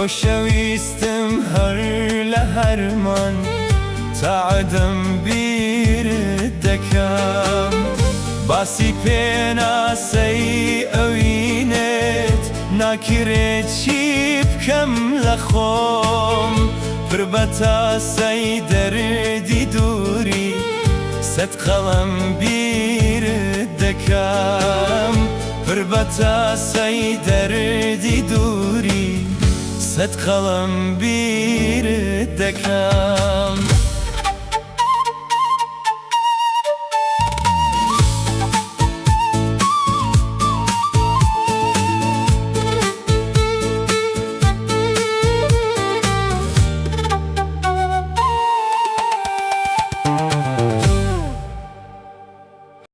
خۆشەویستم هەر لە هەرمان تاعدەم بیرت دەکەم باسی پێناسەی ئەوینێت ناکرێت چی بکەم لە خۆم پر بە تاسەی دەردی دووری سەد قەڵەم بیرت دەکەم پر بە تاسەی دەردی دووری سەد قەڵەم بیرت دەکەم